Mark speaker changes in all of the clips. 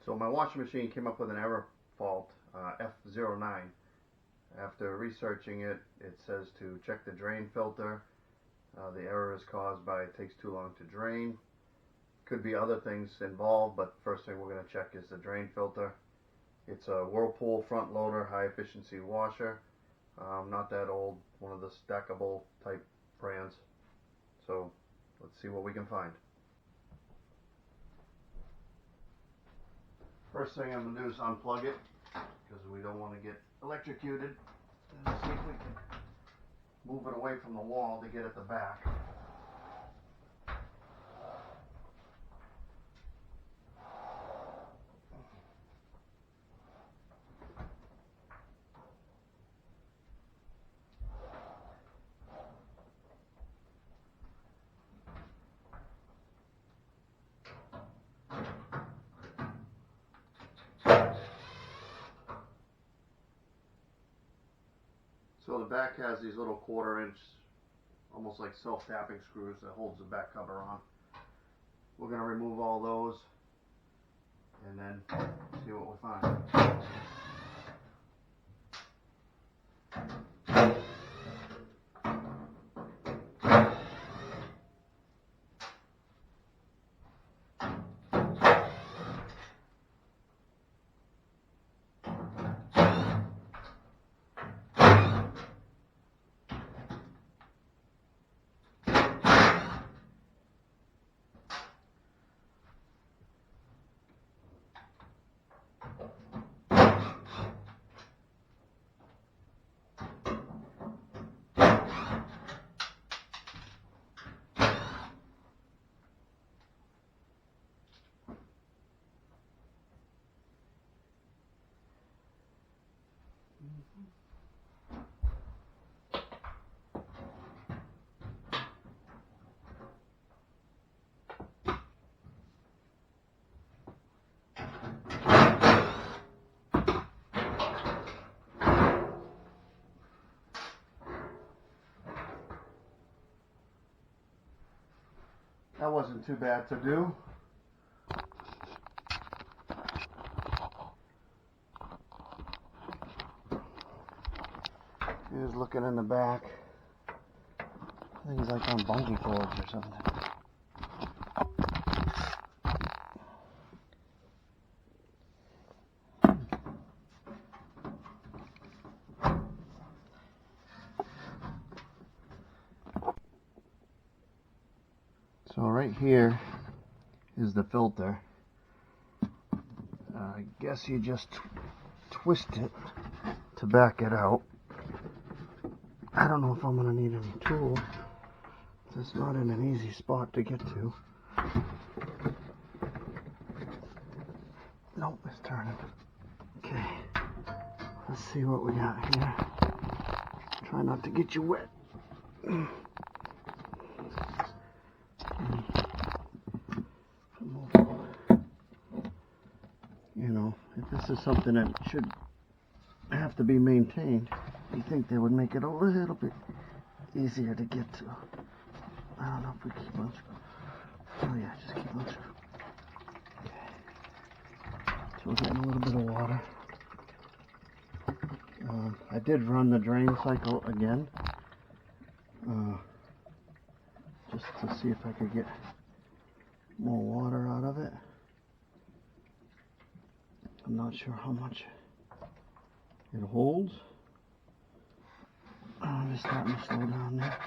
Speaker 1: So my washing machine came up with an error fault, F09. After researching it, it says to check the drain filter. The error is caused by it takes too long to drain. Could be other things involved, but first thing we're going to check is the drain filter. It's a Whirlpool front loader high efficiency washer. Not that old, one of the stackable type brands. So let's see what we can find. First thing I'm going to do is unplug it, because we don't want to get electrocuted. And see if we can move it away from the wall to get at the back. So the back has these little 1/4 inch, almost like self-tapping screws that holds the back cover on. We're going to remove all those and then see what we find. That wasn't too bad to do. Here's looking in the back. I think he's like on bungee cords or something. So right here is the filter. I guess you just twist it to back it out. I don't know if I'm going to need any tool. It's not in an easy spot to get to. Nope, it's turning. Okay, let's see what we got here. Try not to get you wet. You know, if this is something that should have to be maintained, you think they would make it a little bit easier to get to. I don't know if we keep on through. Oh yeah, just keep on through. Okay. So we're getting a little bit of water. I did run the drain cycle again, just to see if I could get more water out of it. I'm not sure how much it holds. I'm just starting to slow down there.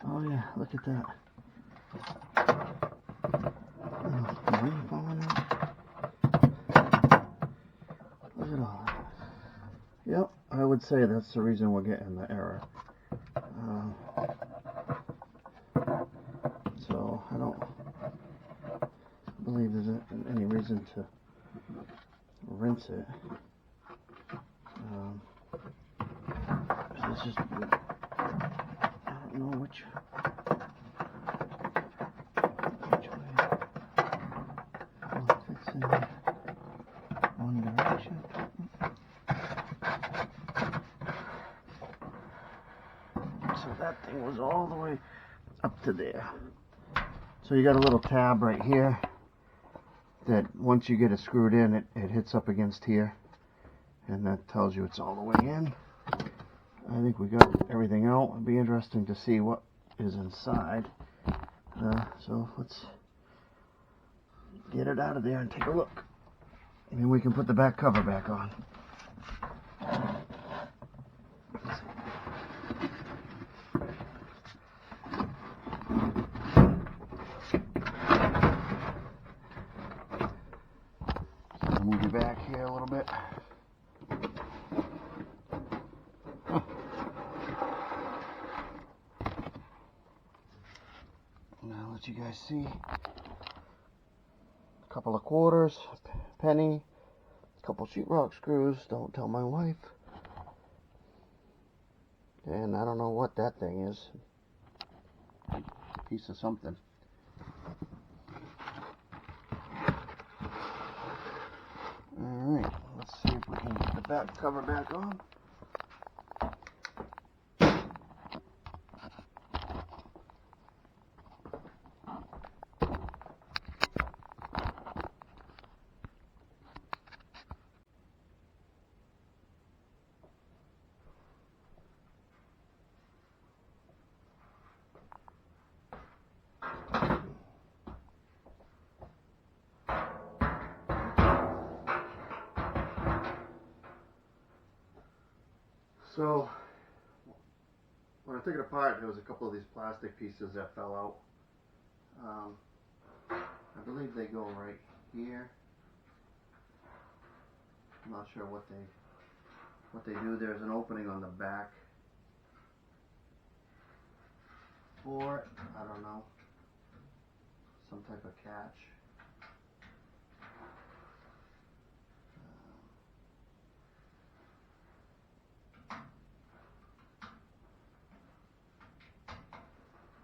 Speaker 1: Oh yeah, look at that. Money falling out. Look at all that. Yep, I would say that's the reason we're getting the error. So I don't believe there's any reason to rinse it. It's just, I don't know which way. Oh, it fits in one direction. So that thing was all the way up to there. So you got a little tab right here that once you get it screwed in, it hits up against here, and that tells you it's all the way in. I think we got everything out. It'll be interesting to see what is inside. So let's get it out of there and take a look. And then we can put the back cover back on. So move you back here a little bit. Now let you guys see. A couple of quarters, a penny, a couple sheetrock screws, don't tell my wife. And I don't know what that thing is. A piece of something. Alright, let's see if we can get the back cover back on. So, when I took it apart, there was a couple of these plastic pieces that fell out. I believe they go right here. I'm not sure what they do. There's an opening on the back for it. I don't know. Some type of catch.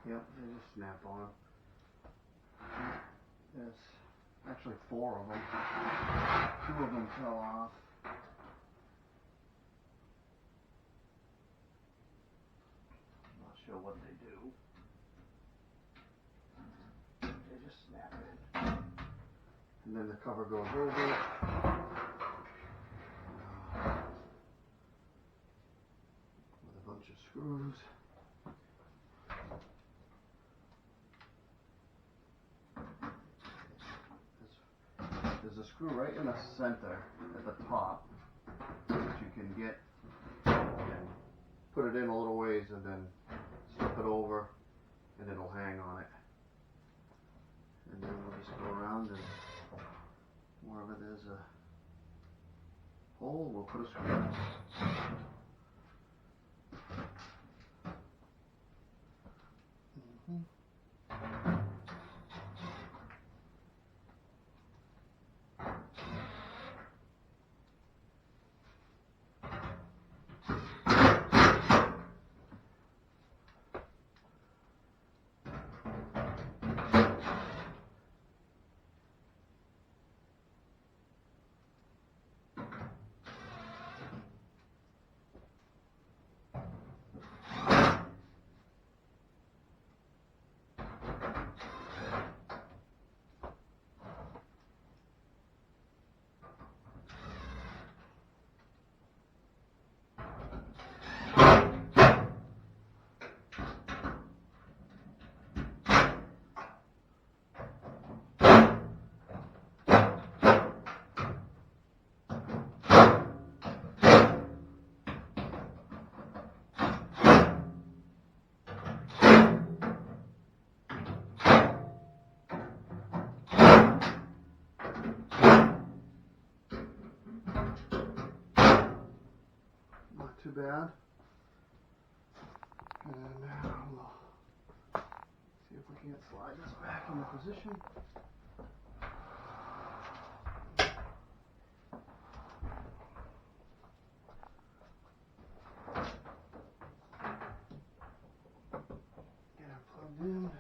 Speaker 1: Yep, they just snap on. There's actually 4 of them. 2 of them fell off. I'm not sure what they do. They just snap in. And then the cover goes over it. With a bunch of screws. There's a screw right in the center at the top that you can get and put it in a little ways and then slip it over and it'll hang on it. And then we'll just go around and wherever there's a hole, we'll put a screw in. Not too bad. And now we'll see if we can slide this back into position. Get it plugged in.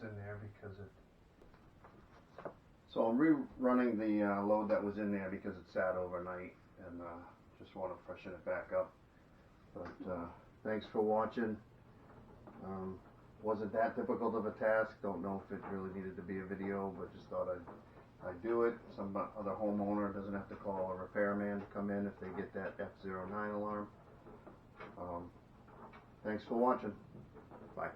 Speaker 1: in there because it. So I'm rerunning the load that was in there because it sat overnight, and just want to freshen it back up. But thanks for watching. Wasn't that difficult of a task. Don't know if it really needed to be a video, but just thought I'd do it. Some other homeowner doesn't have to call a repairman to come in if they get that F09 alarm. Thanks for watching. Bye.